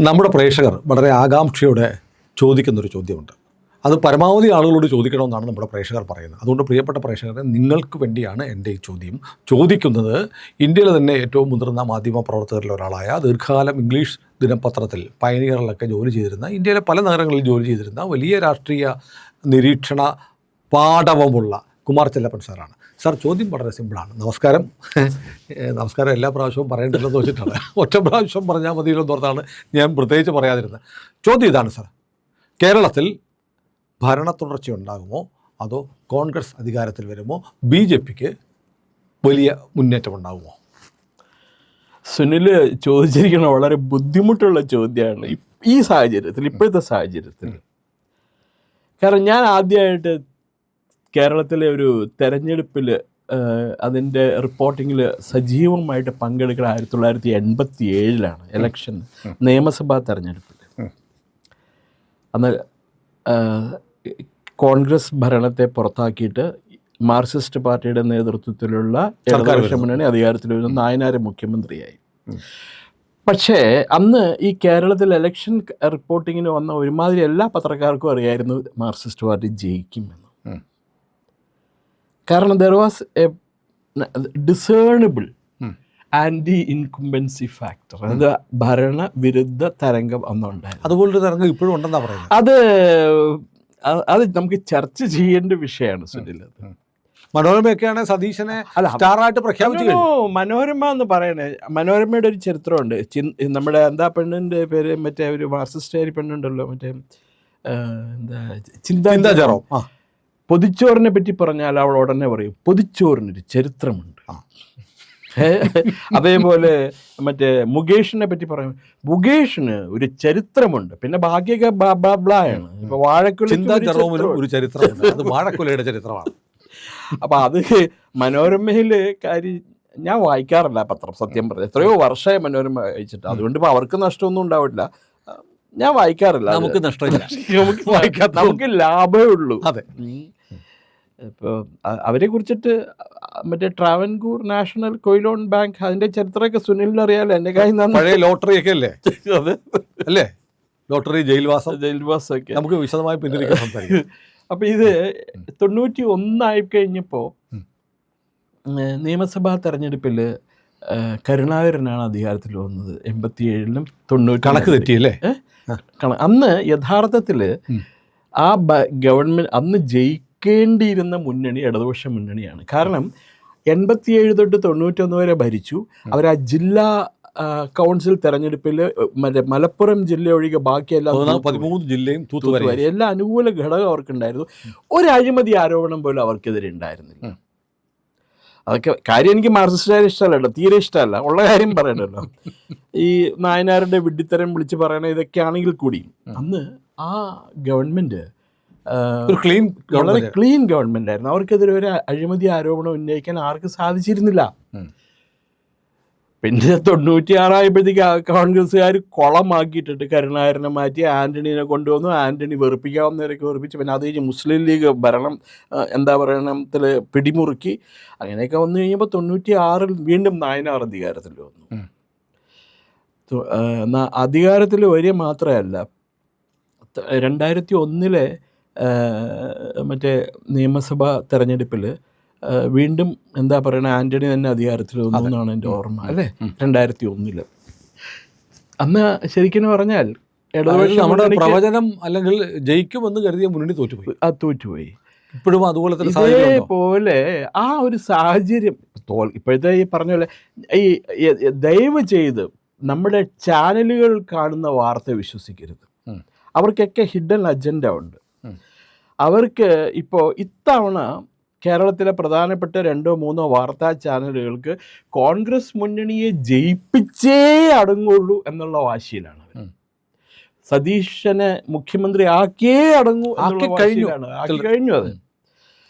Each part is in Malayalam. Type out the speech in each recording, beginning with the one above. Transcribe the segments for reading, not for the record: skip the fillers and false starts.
നമ്മുടെ പ്രേക്ഷകർ വളരെ ആകാംക്ഷയോടെ ചോദിക്കുന്നൊരു ചോദ്യമുണ്ട്. അത് പരമാവധി ആളുകളോട് ചോദിക്കണമെന്നാണ് നമ്മുടെ പ്രേക്ഷകർ പറയുന്നത്. അതുകൊണ്ട് പ്രിയപ്പെട്ട പ്രേക്ഷകരെ, നിങ്ങൾക്ക് വേണ്ടിയാണ് എൻ്റെ ഈ ചോദ്യം ചോദിക്കുന്നത്. ഇന്ത്യയിലെ തന്നെ ഏറ്റവും മുതിർന്ന മാധ്യമ പ്രവർത്തകരിൽ ഒരാളായ, ദീർഘകാലം ഇംഗ്ലീഷ് ദിനപത്രത്തിൽ പയനിയറിലൊക്കെ ജോലി ചെയ്തിരുന്ന, ഇന്ത്യയിലെ പല നഗരങ്ങളിൽ ജോലി ചെയ്തിരുന്ന, വലിയ രാഷ്ട്രീയ നിരീക്ഷണ പാടവമുള്ള കുമാർ ചെല്ലപ്പൻ സാറാണ്. സാർ, ചോദ്യം വളരെ സിമ്പിളാണ്. നമസ്കാരം. നമസ്കാരം എല്ലാ പ്രാവശ്യവും പറയേണ്ടല്ലെന്ന് വെച്ചിട്ടാണ് ഒറ്റ പ്രാവശ്യം പറഞ്ഞാൽ മതിയല്ലോ എന്നോർത്താണ് ഞാൻ പ്രത്യേകിച്ച് പറയാതിരുന്നത്. ചോദ്യം ഇതാണ് സാർ: കേരളത്തിൽ ഭരണ തുടർച്ച ഉണ്ടാകുമോ, അതോ കോൺഗ്രസ് അധികാരത്തിൽ വരുമോ, BJPക്ക് വലിയ മുന്നേറ്റം ഉണ്ടാകുമോ? സുനിൽ ചോദിച്ചിരിക്കുന്ന വളരെ ബുദ്ധിമുട്ടുള്ള ചോദ്യമാണ് ഈ സാഹചര്യത്തിൽ, ഇപ്പോഴത്തെ സാഹചര്യത്തിൽ. കാരണം ഞാൻ ആദ്യമായിട്ട് കേരളത്തിലെ ഒരു തെരഞ്ഞെടുപ്പിൽ അതിൻ്റെ റിപ്പോർട്ടിങ്ങിൽ സജീവമായിട്ട് പങ്കെടുക്കുന്നത് 1987 ഇലക്ഷൻ, നിയമസഭാ തെരഞ്ഞെടുപ്പിൽ. അന്ന് കോൺഗ്രസ് ഭരണത്തെ പുറത്താക്കിയിട്ട് മാർക്സിസ്റ്റ് പാർട്ടിയുടെ നേതൃത്വത്തിലുള്ള ഇടതുപക്ഷ മുന്നണി അധികാരത്തിൽ വരുന്ന നായനാർ മുഖ്യമന്ത്രിയായി. പക്ഷേ അന്ന് ഈ കേരളത്തിൽ ഇലക്ഷൻ റിപ്പോർട്ടിങ്ങിന് വന്ന ഒരുമാതിരി എല്ലാ പത്രക്കാർക്കും അറിയായിരുന്നു മാർക്സിസ്റ്റ് പാർട്ടി ജയിക്കുമെന്ന്. കാരണം there was a discernible anti incumbency factor, അത് ഭരണവിരുദ്ധ തരംഗം അന്നുണ്ടായിരുന്നു. അതുപോലൊരു തരംഗം ഇപ്പോഴും ഉണ്ടെന്നാ പറയുന്നത്. അത് നമുക്ക് ചർച്ച ചെയ്യേണ്ട വിഷയമാണ് സുനിൽ. മനോരമയൊക്കെയാണ് സതീശനെ സ്റ്റാറായിട്ട് പ്രഖ്യാപിച്ചു. മനോരമ എന്ന് പറയണേ, മനോരമയുടെ ഒരു ചരിത്രമുണ്ട്. നമ്മുടെ എന്താ പെണ്ണിൻ്റെ പേര്, മറ്റേ ഒരു മാർക്സിസ്റ്റുകാരി പെണ്ണുണ്ടല്ലോ, മറ്റേ എന്താ ചിന്താ ജെറോ. പൊതിച്ചോറിനെ പറ്റി പറഞ്ഞാൽ അവൾ ഉടനെ പറയും പൊതിച്ചോറിനൊരു ചരിത്രമുണ്ട്. അതേപോലെ മറ്റേ മുകേഷിനെ പറ്റി പറയും, മുകേഷിന് ഒരു ചരിത്രമുണ്ട്. പിന്നെ ബാക്കിയൊക്കെ ബ്ലായാണ്. ഇപ്പൊ വാഴക്കുലയുടെ ഒരു ചരിത്രമുണ്ട്, അത് വാഴക്കുലയുടെ ചരിത്രമാണ്. അപ്പൊ അത് മനോരമയില് കാര്യം ഞാൻ വായിക്കാറില്ല പത്രം, സത്യം പറഞ്ഞ എത്രയോ വർഷമായി മനോരമ വായിച്ചിട്ട്. അതുകൊണ്ട് ഇപ്പൊ അവർക്ക് നഷ്ടമൊന്നും ഉണ്ടാവില്ല. ഞാൻ വായിക്കാറില്ല, നമുക്ക് നഷ്ടമില്ല, നമുക്ക് ലാഭമേ ഉള്ളൂ. അതെ. ഇപ്പോൾ അവരെ കുറിച്ചിട്ട് മറ്റേ ട്രാവൻകൂർ നാഷണൽ കൊയിലോൺ ബാങ്ക്, അതിന്റെ ചരിത്രമൊക്കെ സുനിലിന് അറിയാലോ. എൻ്റെ കയ്യിൽ പഴയ ലോട്ടറി ഒക്കെ അല്ലേ? അല്ലേ, ലോട്ടറി, ജയിൽവാസം ഒക്കെ നമുക്ക് വിശദമായി പിന്നിലേക്ക് സംസാരിക്കാം. അപ്പൊ ഇത് 91 കഴിഞ്ഞപ്പോൾ നിയമസഭാ തെരഞ്ഞെടുപ്പിൽ കരുണാകരനാണ് അധികാരത്തിൽ വന്നത്. 87-ലും 90 കണക്ക് തെറ്റിയല്ലേ? അന്ന് യഥാർത്ഥത്തിൽ ആ ഗവൺമെന്റ് അന്ന് ജയിക്കേണ്ടിയിരുന്ന മുന്നണി ഇടതുപക്ഷ മുന്നണിയാണ്. കാരണം 87 തൊട്ട് 91 വരെ ഭരിച്ചു അവർ. ആ ജില്ലാ കൗൺസിൽ തെരഞ്ഞെടുപ്പിൽ മറ്റേ മലപ്പുറം ജില്ല ഒഴികെ ബാക്കിയെല്ലാം 13 ജില്ലയും തൂത്തുവാരി, എല്ലാ അനുകൂല ഘടകം അവർക്കുണ്ടായിരുന്നു. ഒരു അഴിമതി ആരോപണം പോലും അവർക്കെതിരെ ഉണ്ടായിരുന്നില്ല. അതൊക്കെ കാര്യം എനിക്ക് മാർക്സിസ്റ്റുകാരെ ഇഷ്ടമല്ല, തീരെ ഇഷ്ടമല്ല, ഉള്ള കാര്യം പറയണല്ലോ. ഈ നായനാരുടെ വിഡ്ഢിത്തരം വിളിച്ച് പറയണ ഇതൊക്കെയാണെങ്കിൽ കൂടി അന്ന് ആ ഗവൺമെന്റ് വളരെ ക്ലീൻ ഗവൺമെന്റ് ആയിരുന്നു. അവർക്കെതിരെ ഒരു അഴിമതി ആരോപണം ഉന്നയിക്കാൻ ആർക്കും സാധിച്ചിരുന്നില്ല. പിന്നെ 96 കോൺഗ്രസ്സുകാർ കുളമാക്കിയിട്ടിട്ട് കരുണാകരനെ മാറ്റി ആന്റണിയെ കൊണ്ടുവന്നു. ആന്റണി വെറുപ്പിക്കാവുന്നവരൊക്കെ വെറുപ്പിച്ചു. പിന്നെ അത് കഴിഞ്ഞ് മുസ്ലിം ലീഗ് ഭരണം എന്താ പറയണത്തിൽ പിടിമുറുക്കി. അങ്ങനെയൊക്കെ വന്നു കഴിഞ്ഞപ്പോൾ 96 വീണ്ടും നായനാർ അധികാരത്തിൽ വന്നു. അധികാരത്തിൽ വരിക മാത്രമല്ല, 2001 മറ്റേ നിയമസഭാ തെരഞ്ഞെടുപ്പിൽ വീണ്ടും എന്താ പറയണ ആന്റണി തന്നെ അധികാരത്തിൽ വന്നു എന്നാണ് എൻ്റെ ഓർമ്മ, അല്ലേ? 2001 അന്ന് ശരിക്കും പറഞ്ഞാൽ നമ്മുടെ പ്രവചനം അല്ലെങ്കിൽ ജയിക്കുമെന്ന് കരുതിയ മുന്നണി തോറ്റുപോയി. ഇപ്പോഴും അതുപോലെ ആ ഒരു സാഹചര്യം ഇപ്പോഴത്തെ ഈ പറഞ്ഞ പോലെ ഈ ദയവ് ചെയ്ത് നമ്മുടെ ചാനലുകൾ കാണുന്ന വാർത്ത വിശ്വസിക്കരുത്. അവർക്കൊക്കെ ഹിഡൻ അജണ്ട ഉണ്ട്. അവർക്ക് ഇപ്പോൾ ഇത്തവണ കേരളത്തിലെ പ്രധാനപ്പെട്ട 2-3 വാർത്താ ചാനലുകൾക്ക് കോൺഗ്രസ് മുന്നണിയെ ജയിപ്പിച്ചേ അടങ്ങുള്ളൂ എന്നുള്ള വാശിയിലാണ്. സതീശനെ മുഖ്യമന്ത്രി ആക്കിയേ അടങ്ങൂ കഴിഞ്ഞു. അത്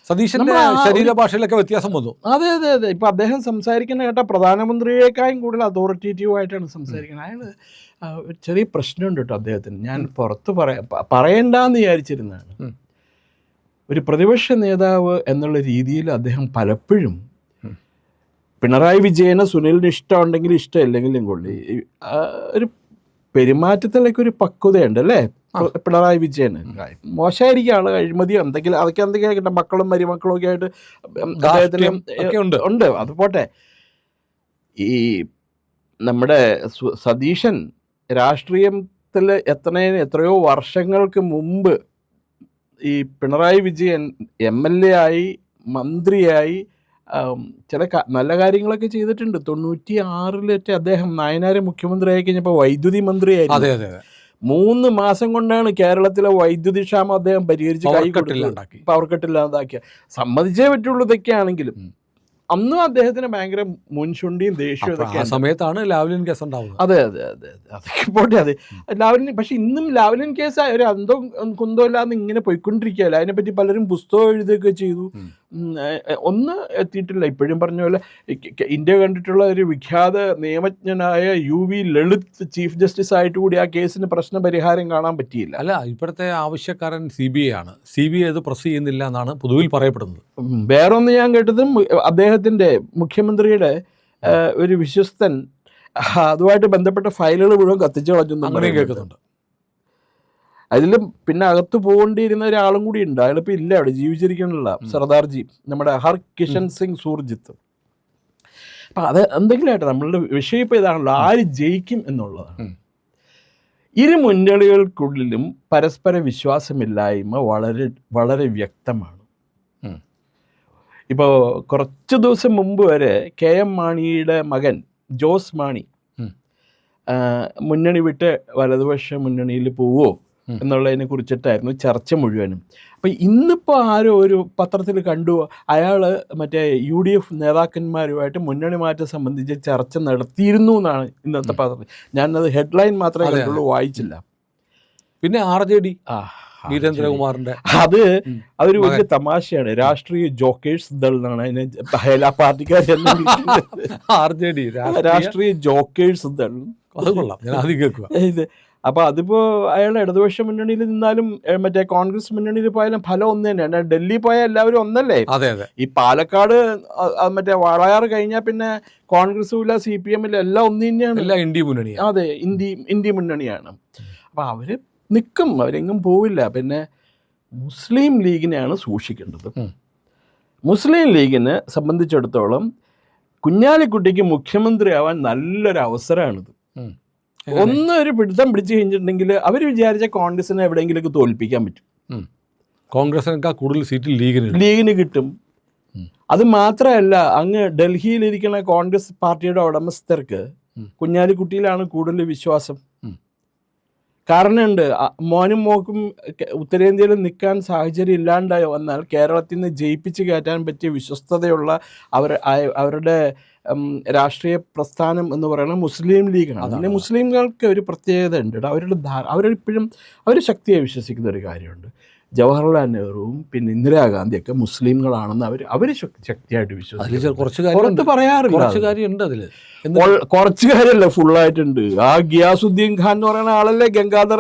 സതീശന്റെ ശരീരഭാഷയിലൊക്കെ വ്യത്യാസം വന്നു. അതെ. ഇപ്പൊ അദ്ദേഹം സംസാരിക്കുന്ന കേട്ട പ്രധാനമന്ത്രിയേക്കാളും കൂടുതൽ അതോറിറ്റേറ്റീവ് ആയിട്ടാണ് സംസാരിക്കുന്നത്. അയാൾ ചെറിയ പ്രശ്നമുണ്ട് കേട്ടോ അദ്ദേഹത്തിന്. ഞാൻ പുറത്ത് പറയണ്ടെന്ന് വിചാരിച്ചിരുന്നതാണ്. ഒരു പ്രതിപക്ഷ നേതാവ് എന്നുള്ള രീതിയിൽ അദ്ദേഹം പലപ്പോഴും പിണറായി വിജയന് സുനിലിന് ഇഷ്ടമുണ്ടെങ്കിൽ ഇഷ്ടമില്ലെങ്കിലും കൊള്ളി ഒരു പെരുമാറ്റത്തിലൊക്കെ ഒരു പക്വതയുണ്ട് അല്ലേ പിണറായി വിജയന്. മോശമായിരിക്കും ആള്, അഴിമതിയോ എന്തെങ്കിലും എന്തെങ്കിലും ആയിക്കട്ടെ, മക്കളും മരുമക്കളും ഒക്കെ ആയിട്ട് അദ്ദേഹത്തിന് ഉണ്ട്. അത് പോട്ടെ. ഈ നമ്മുടെ സതീശൻ രാഷ്ട്രീയത്തിൽ എത്രയോ വർഷങ്ങൾക്ക് മുമ്പ് ഈ പിണറായി വിജയൻ MLA ആയി, മന്ത്രിയായി, ചില നല്ല കാര്യങ്ങളൊക്കെ ചെയ്തിട്ടുണ്ട്. 96 അദ്ദേഹം നായനാര് മുഖ്യമന്ത്രിയായി കഴിഞ്ഞപ്പോൾ വൈദ്യുതി മന്ത്രിയായിരുന്നു. 3 മാസം കൊണ്ടാണ് കേരളത്തിലെ വൈദ്യുതി ക്ഷാമം അദ്ദേഹം പരിഹരിച്ച് പവർ കട്ടില്ലാതാക്കിയ. സമ്മതിച്ചേ പറ്റുള്ളൂ ഇതൊക്കെയാണെങ്കിലും. അന്നും അദ്ദേഹത്തിന് ഭയങ്കര മുൻചുണ്ടിയും ദേഷ്യവും ഇതൊക്കെ. സമയത്താണ് ലാവ്ലിൻ കേസ് ഉണ്ടാവുന്നത്. അതെ അതൊക്കെ പോട്ടെ. അതെ ലാവ്ലിൻ, പക്ഷെ ഇന്നും ലാവ്ലിൻ കേസ് ഒരു അന്തോ കുന്തോ ഇല്ലാന്ന് ഇങ്ങനെ പോയിക്കൊണ്ടിരിക്കുകയല്ല. അതിനെപ്പറ്റി പലരും പുസ്തകം എഴുതുകയൊക്കെ ചെയ്തു. ഒന്നും എത്തിയിട്ടില്ല. ഇപ്പോഴും പറഞ്ഞ പോലെ ഇന്ത്യ കണ്ടിട്ടുള്ള ഒരു വിഖ്യാത നിയമജ്ഞനായ UV ലളിത് ചീഫ് ജസ്റ്റിസ് ആയിട്ട് കൂടി ആ കേസിന് പ്രശ്ന പരിഹാരം കാണാൻ പറ്റിയില്ല. അല്ല, ഇപ്പോഴത്തെ ആവശ്യക്കാരൻ CBI ആണ്. CBI അത് പ്രസ് ചെയ്യുന്നില്ല എന്നാണ് പൊതുവിൽ പറയപ്പെടുന്നത്. വേറൊന്ന് ഞാൻ കേട്ടതും അദ്ദേഹത്തിൻ്റെ മുഖ്യമന്ത്രിയുടെ ഒരു വിശ്വസ്തൻ അതുമായിട്ട് ബന്ധപ്പെട്ട ഫയലുകൾ മുഴുവൻ കത്തിച്ചു കളഞ്ഞു കേൾക്കുന്നുണ്ട്. അതിലും പിന്നെ അകത്ത് പോകേണ്ടിയിരുന്ന ഒരാളും കൂടി ഉണ്ട്. അയാളിപ്പോൾ ഇല്ല, അവിടെ ജീവിച്ചിരിക്കണില്ല. സർദാർജി, നമ്മുടെ ഹർകിഷൻ സിംഗ് സൂർജിത്ത്. അപ്പം അത് എന്തെങ്കിലും ആയിട്ട് നമ്മളുടെ വിഷയം ഇപ്പോൾ ഇതാണല്ലോ, ആര് ജയിക്കും എന്നുള്ളതാണ്. ഇരു മുന്നണികൾക്കുള്ളിലും പരസ്പര വിശ്വാസമില്ലായ്മ വളരെ വളരെ വ്യക്തമാണ്. ഇപ്പോൾ കുറച്ച് ദിവസം മുമ്പ് വരെ KM മാണിയുടെ മകൻ ജോസ് മാണി മുന്നണി വിട്ട് വലതുപക്ഷ മുന്നണിയിൽ പോവോ എന്നുള്ളതിനെ കുറിച്ചിട്ടായിരുന്നു ചർച്ച മുഴുവനും. അപ്പം ഇന്നിപ്പോൾ ആരോ ഒരു പത്രത്തിൽ കണ്ടു, അയാൾ മറ്റേ UDF നേതാക്കന്മാരുമായിട്ട് മുന്നണി മാറ്റം സംബന്ധിച്ച് ചർച്ച നടത്തിയിരുന്നു എന്നാണ് ഇന്നത്തെ പത്രത്തിൽ. ഞാനത് ഹെഡ്ലൈൻ മാത്രമേ കണ്ടുള്ളൂ, വായിച്ചില്ല. പിന്നെ RJD വീരേന്ദ്രകുമാറിന്റെ അതൊരു വലിയ തമാശയാണ്. രാഷ്ട്രീയ ജോക്കേഴ്സ് ദൾ എന്നാണ് അതിനെ എല്ലാ പാർട്ടിക്കാരും രാഷ്ട്രീയ ജോക്കേഴ്സ് ദൾ. അത് കൊള്ളാം, ഞാൻ ആദ്യം കേൾക്കുക ഇത്. അപ്പോൾ അതിപ്പോൾ അയാൾ ഇടതുപക്ഷ മുന്നണിയിൽ നിന്നാലും മറ്റേ കോൺഗ്രസ് മുന്നണിയിൽ പോയാലും ഫലം ഒന്ന് തന്നെയാണ്. ഡൽഹി പോയാൽ എല്ലാവരും ഒന്നല്ലേ. ഈ പാലക്കാട് മറ്റേ വാളയാർ കഴിഞ്ഞാൽ പിന്നെ കോൺഗ്രസും ഇല്ല, CPM ഇല്ല, എല്ലാം ഒന്ന് തന്നെയാണ്. എല്ലാം ഇന്ത്യ മുന്നണി. അതെ, ഇന്ത്യ മുന്നണിയാണ്. അപ്പോൾ അവർ നിൽക്കും, അവരെങ്ങും പോവില്ല. പിന്നെ മുസ്ലിം ലീഗിനെയാണ് സൂക്ഷിക്കേണ്ടത്. മുസ്ലിം ലീഗിനെ സംബന്ധിച്ചിടത്തോളം കുഞ്ഞാലിക്കുട്ടിക്ക് മുഖ്യമന്ത്രിയാവാൻ നല്ലൊരു അവസരമാണിത്. ഒരു പിടുത്തം പിടിച്ചു കഴിഞ്ഞിട്ടുണ്ടെങ്കിൽ അവർ വിചാരിച്ച കോൺഗ്രസിനെ എവിടെയെങ്കിലുമൊക്കെ തോൽപ്പിക്കാൻ പറ്റും. കോൺഗ്രസിനേക്കാൾ കൂടുതൽ സീറ്റ് ലീഗിന് കിട്ടും. അത് മാത്രമല്ല, അങ്ങ് ഡൽഹിയിലിരിക്കുന്ന കോൺഗ്രസ് പാർട്ടിയുടെ ഉടമസ്ഥർക്ക് കുഞ്ഞാലിക്കുട്ടിയിലാണ് കൂടുതൽ വിശ്വാസം. കാരണമുണ്ട്, മോനും മോക്കും ഉത്തരേന്ത്യയിൽ നിൽക്കാൻ സാഹചര്യം ഇല്ലാണ്ടായി വന്നാൽ കേരളത്തിൽ നിന്ന് ജയിപ്പിച്ച് കയറ്റാൻ പറ്റിയ വിശ്വസ്തതയുള്ള അവരുടെ രാഷ്ട്രീയ പ്രസ്ഥാനം എന്ന് പറയുന്നത് മുസ്ലിം ലീഗാണ്. അതിന് മുസ്ലിംകൾക്ക് ഒരു പ്രത്യേകത ഉണ്ട്. അവരെപ്പോഴും അവർ ശക്തിയെ വിശ്വസിക്കുന്ന ഒരു കാര്യമുണ്ട്. ജവഹർലാൽ നെഹ്റുവും പിന്നെ ഇന്ദിരാഗാന്ധിയൊക്കെ മുസ്ലിങ്ങളാണെന്ന് അവർ ശക്തിയായിട്ട് വിശ്വസിക്കും. പുറത്ത് പറയാറില്ല. കുറച്ച് കാര്യമല്ല, ഫുള്ളായിട്ടുണ്ട്. ആ ഗിയാസുദ്ദീൻ ഖാൻ എന്ന് പറയുന്ന ആളല്ലേ ഗംഗാധർ.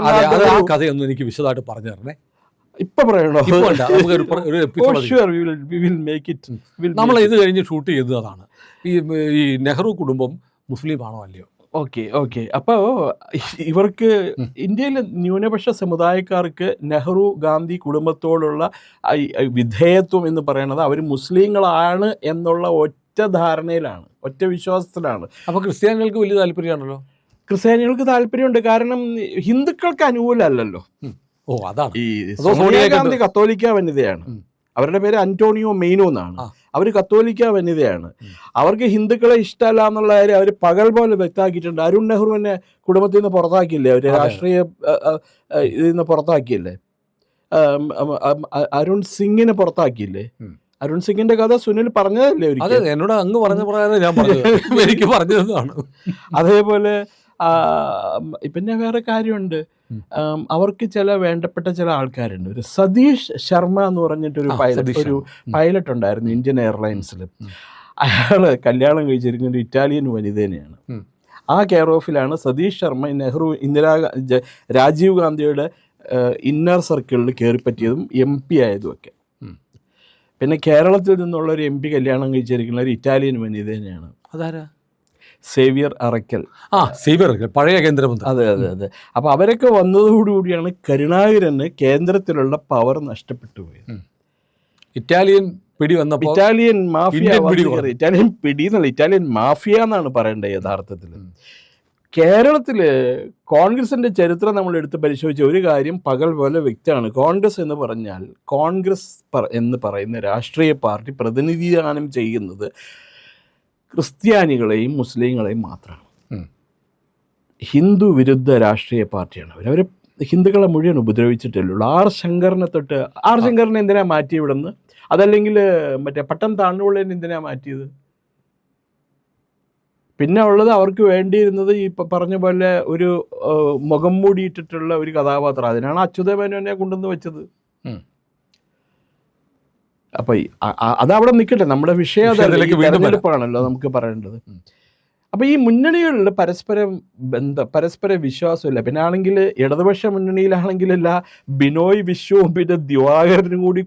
കഥയൊന്നും എനിക്ക് വിശദമായിട്ട് പറഞ്ഞു തരണേ. ഇപ്പൊ പറയണോ? നമ്മൾ ഇത് കഴിഞ്ഞ് ഷൂട്ട് ചെയ്തതാണ്. ഈ നെഹ്റു കുടുംബം മുസ്ലിം ആണോ അല്ലയോ? ഓക്കെ. അപ്പോൾ ഇവർക്ക് ഇന്ത്യയിലെ ന്യൂനപക്ഷ സമുദായക്കാർക്ക് നെഹ്റു ഗാന്ധി കുടുംബത്തോടുള്ള വിധേയത്വം എന്ന് പറയുന്നത് അവർ മുസ്ലിങ്ങളാണ് എന്നുള്ള ഒറ്റ ധാരണയിലാണ്, ഒറ്റ വിശ്വാസത്തിലാണ്. അപ്പോൾ ക്രിസ്ത്യാനികൾക്ക് വലിയ താല്പര്യമാണല്ലോ. ക്രിസ്ത്യാനികൾക്ക് താല്പര്യമുണ്ട്, കാരണം ഹിന്ദുക്കൾക്ക് അനുകൂലമല്ലല്ലോ. അതാണ്. ഈ സോണിയാഗാന്ധി കത്തോലിക്ക വനിതയാണ്. അവരുടെ പേര് അന്റോണിയോ മെയ്നോ എന്നാണ്. അവർ കത്തോലിക്ക വനിതയാണ്. അവർക്ക് ഹിന്ദുക്കളെ ഇഷ്ടമല്ല എന്നുള്ള കാര്യം അവർ പകൽ പോലെ വ്യക്തമാക്കിയിട്ടുണ്ട്. അരുൺ നെഹ്റുവിനെ കുടുംബത്തിൽ നിന്ന് പുറത്താക്കിയില്ലേ, അവർ രാഷ്ട്രീയ ഇതിൽ നിന്ന് പുറത്താക്കിയില്ലേ. അരുൺ സിംഗിനെ പുറത്താക്കിയില്ലേ. അരുൺ സിംഗിന്റെ കഥ സുനിൽ പറഞ്ഞതല്ലേ എന്നോട് അങ്ങ് പറഞ്ഞ പ്രകാരം ഞാൻ എനിക്ക് പറഞ്ഞതാണ്. അതേപോലെ പിന്നെ വേറെ കാര്യമുണ്ട്, അവർക്ക് വേണ്ടപ്പെട്ട ചില ആൾക്കാരുണ്ട്. ഒരു സതീഷ് ശർമ്മ എന്ന് പറഞ്ഞിട്ടൊരു പൈലറ്റ് ഉണ്ടായിരുന്നു ഇന്ത്യൻ എയർലൈൻസിൽ. അയാൾ കല്യാണം കഴിച്ചിരിക്കുന്ന ഒരു ഇറ്റാലിയൻ വനിതേനെയാണ്. ആ കെയർ ഓഫിലാണ് സതീഷ് ശർമ്മ രാജീവ് ഗാന്ധിയുടെ ഇന്നർ സർക്കിളിൽ കയറിപ്പറ്റിയതും MP ആയതുമൊക്കെ. പിന്നെ കേരളത്തിൽ നിന്നുള്ള ഒരു MP കല്യാണം കഴിച്ചിരിക്കുന്ന ഒരു ഇറ്റാലിയൻ വനിതേനെയാണ്. അതാരാ? സേവിയർ അറക്കൽ, സേവിയർ പഴയ കേന്ദ്രമന്ത്രി. അതെ അതെ അതെ. അപ്പോൾ അവരൊക്കെ വന്നതോടുകൂടിയാണ് കരുണാകരന് കേന്ദ്രത്തിലുള്ള പവർ നഷ്ടപ്പെട്ടു പോയത്. ഇറ്റാലിയൻ പിടി വന്നപ്പോൾ ഇറ്റാലിയൻ മാഫിയ, ഇറ്റാലിയൻ പിടി എന്നല്ല, ഇറ്റാലിയൻ മാഫിയ എന്നാണ് പറയേണ്ടത് യഥാർത്ഥത്തിൽ. കേരളത്തിൽ കോൺഗ്രസിൻ്റെ ചരിത്രം നമ്മൾ എടുത്ത് പരിശോധിച്ച ഒരു കാര്യം പകൽ പോലെ വ്യക്തമാണ്. കോൺഗ്രസ് എന്ന് പറഞ്ഞാൽ, കോൺഗ്രസ് എന്ന് പറയുന്ന രാഷ്ട്രീയ പാർട്ടി പ്രതിനിധാനം ചെയ്യുന്നത് ക്രിസ്ത്യാനികളെയും മുസ്ലിങ്ങളെയും മാത്രമാണ്. ഹിന്ദു വിരുദ്ധ രാഷ്ട്രീയ പാർട്ടിയാണ് അവർ. ഹിന്ദുക്കളെ മുഴുവൻ ഉപദ്രവിച്ചിട്ടുള്ളൂ. ആർ ശങ്കറിനെ എന്തിനാ മാറ്റി ഇവിടുന്ന്? അതല്ലെങ്കിൽ മറ്റേ പട്ടം താണുള്ളതിന് എന്തിനാ മാറ്റിയത്? പിന്നെ ഉള്ളത് അവർക്ക് വേണ്ടിയിരുന്നത് ഈ പറഞ്ഞ പോലെ ഒരു മുഖം മൂടിയിട്ടിട്ടുള്ള ഒരു കഥാപാത്രം. അതിനാണ് അച്യുതമേനോനെ കൊണ്ടുവന്ന് വെച്ചത്. അപ്പം അതവിടെ നിൽക്കട്ടെ, നമ്മുടെ വിഷയം തെരഞ്ഞെടുപ്പാണല്ലോ നമുക്ക് പറയേണ്ടത്. അപ്പോൾ ഈ മുന്നണികളിൽ പരസ്പര വിശ്വാസമില്ല. പിന്നെ ആണെങ്കിൽ ഇടതുപക്ഷ മുന്നണിയിലാണെങ്കിലല്ല, ബിനോയ് വിശ്വവും പിന്നെ ദിവാകരനും കൂടി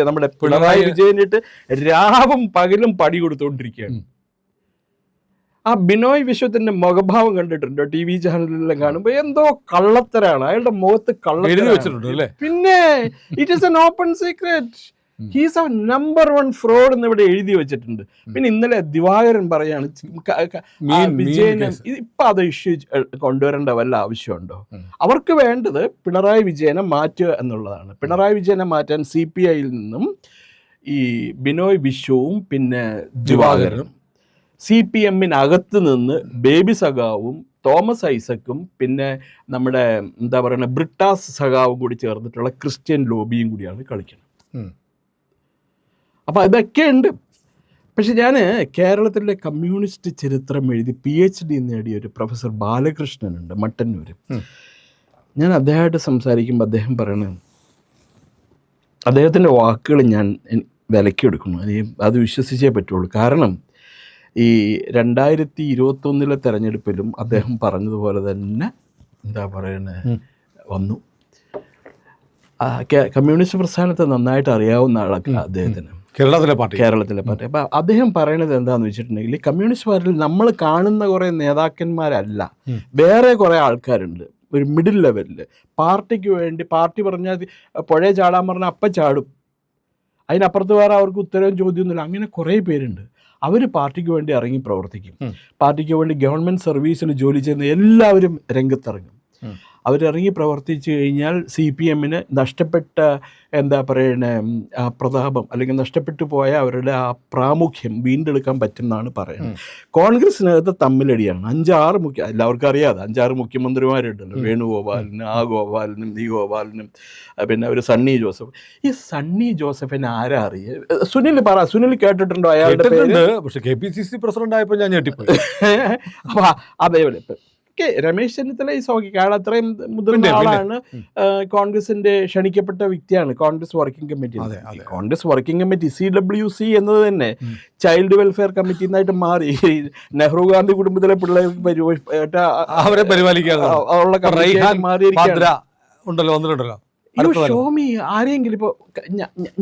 നമ്മുടെ പിണറായി വിജയനിട്ട് രാവും പകലും പടി കൊടുത്തുകൊണ്ടിരിക്കുകയാണ്. ആ ബിനോയ് വിശ്വത്തിന്റെ മുഖഭാവം കണ്ടിട്ടുണ്ടോ? ടി വി ചാനലിലെല്ലാം കാണുമ്പോൾ എന്തോ കള്ളത്തരാണ് അയാളുടെ മുഖത്ത്, കള്ളത്തരം. പിന്നെ it is N open secret. He's A number 1 fraud എന്ന് ഇവിടെ എഴുതി വെച്ചിട്ടുണ്ട്. പിന്നെ ഇന്നലെ ദിവാകരൻ പറയാണ് വിജയന് ഇപ്പം അത് ഇഷ്യൂ കൊണ്ടുവരേണ്ട വല്ല ആവശ്യമുണ്ടോ? അവർക്ക് വേണ്ടത് പിണറായി വിജയനെ മാറ്റുക എന്നുള്ളതാണ്. പിണറായി വിജയനെ മാറ്റാൻ CPI നിന്നും ഈ ബിനോയ് വിശ്വവും പിന്നെ ദിവാകരനും, CPM-നകത്ത് നിന്ന് ബേബി സഖാവും തോമസ് ഐസക്കും പിന്നെ നമ്മുടെ എന്താ പറയുക ബ്രിട്ടാസ് സഖാവും കൂടി ചേർന്നിട്ടുള്ള ക്രിസ്ത്യൻ ലോബിയും കൂടിയാണ് കളിക്കുന്നത്. അപ്പോൾ ഇതൊക്കെ ഉണ്ട്. പക്ഷെ ഞാൻ കേരളത്തിലെ കമ്മ്യൂണിസ്റ്റ് ചരിത്രം എഴുതി PhD നേടിയ ഒരു പ്രൊഫസർ ബാലകൃഷ്ണനുണ്ട് മട്ടന്നൂർ. ഞാൻ അദ്ദേഹമായിട്ട് സംസാരിക്കുമ്പോൾ അദ്ദേഹം പറയണത്, അദ്ദേഹത്തിൻ്റെ വാക്കുകൾ ഞാൻ വിലക്കെടുക്കുന്നു. അത് വിശ്വസിച്ചേ പറ്റുള്ളൂ. കാരണം ഈ 2021 തെരഞ്ഞെടുപ്പിലും അദ്ദേഹം പറഞ്ഞതുപോലെ തന്നെ എന്താ പറയുന്നത് വന്നു. കമ്മ്യൂണിസ്റ്റ് പ്രസ്ഥാനത്തെ നന്നായിട്ട് അറിയാവുന്ന ആളൊക്കെ അദ്ദേഹത്തിന്, കേരളത്തിലെ പാർട്ടി. അപ്പം അദ്ദേഹം പറയണത് എന്താണെന്ന് വെച്ചിട്ടുണ്ടെങ്കിൽ, കമ്മ്യൂണിസ്റ്റ് പാർട്ടിയിൽ നമ്മൾ കാണുന്ന കുറേ നേതാക്കന്മാരല്ല, വേറെ കുറേ ആൾക്കാരുണ്ട് ഒരു മിഡിൽ ലെവലിൽ. പാർട്ടിക്ക് വേണ്ടി, പാർട്ടി പറഞ്ഞാൽ പുഴയെ ചാടാൻ പറഞ്ഞാൽ അപ്പം ചാടും, അതിനപ്പുറത്ത് വേറെ അവർക്ക് ഉത്തരവും ചോദ്യമൊന്നുമില്ല. അങ്ങനെ കുറേ പേരുണ്ട്. അവർ പാർട്ടിക്ക് വേണ്ടി ഇറങ്ങി പ്രവർത്തിക്കും. പാർട്ടിക്ക് വേണ്ടി ഗവൺമെൻറ് സർവീസിൽ ജോലി ചെയ്യുന്ന എല്ലാവരും രംഗത്തിറങ്ങും. അവരിറങ്ങി പ്രവർത്തിച്ചു കഴിഞ്ഞാൽ CPM-ന് നഷ്ടപ്പെട്ട എന്താ പറയണ ആ പ്രതാപം അല്ലെങ്കിൽ നഷ്ടപ്പെട്ടു പോയ അവരുടെ ആ പ്രാമുഖ്യം വീണ്ടെടുക്കാൻ പറ്റും എന്നാണ് പറയുന്നത്. കോൺഗ്രസിനകത്ത് തമ്മിലടിയാണ്. 5-6 എല്ലാവർക്കും അറിയാതെ 5-6 മുഖ്യമന്ത്രിമാരുണ്ടല്ലോ. വേണുഗോപാലിനും ആ ഗോപാലിനും ഈ ഗോപാലിനും പിന്നെ ഒരു സണ്ണി ജോസഫ്. ഈ സണ്ണി ജോസഫിനെ ആരാ അറിയുക? സുനിൽ കേട്ടിട്ടുണ്ടോ അയാളുടെ പേര്? പക്ഷേ KPCC പ്രസിഡന്റ് ആയപ്പോൾ ഞാൻ ഞെട്ടിപ്പോയി. അപ്പോൾ അതേപോലെ രമേശ് ചെന്നിത്തല ഈ അയാൾ അത്രയും മുതിർന്ന ആളാണ്. കോൺഗ്രസിന്റെ ക്ഷണിക്കപ്പെട്ട വ്യക്തിയാണ്. കോൺഗ്രസ് വർക്കിംഗ് കമ്മിറ്റി CWC എന്നത് തന്നെ ചൈൽഡ് വെൽഫെയർ കമ്മിറ്റി എന്നായിട്ട് മാറി. നെഹ്റു ഗാന്ധി കുടുംബത്തിലെ പിള്ളേർക്ക് അവരെ പരിപാലിക്കാൻ മാറിയിരിക്കുകയാണ്. ഷോമി ആരെങ്കിലും ഇപ്പോൾ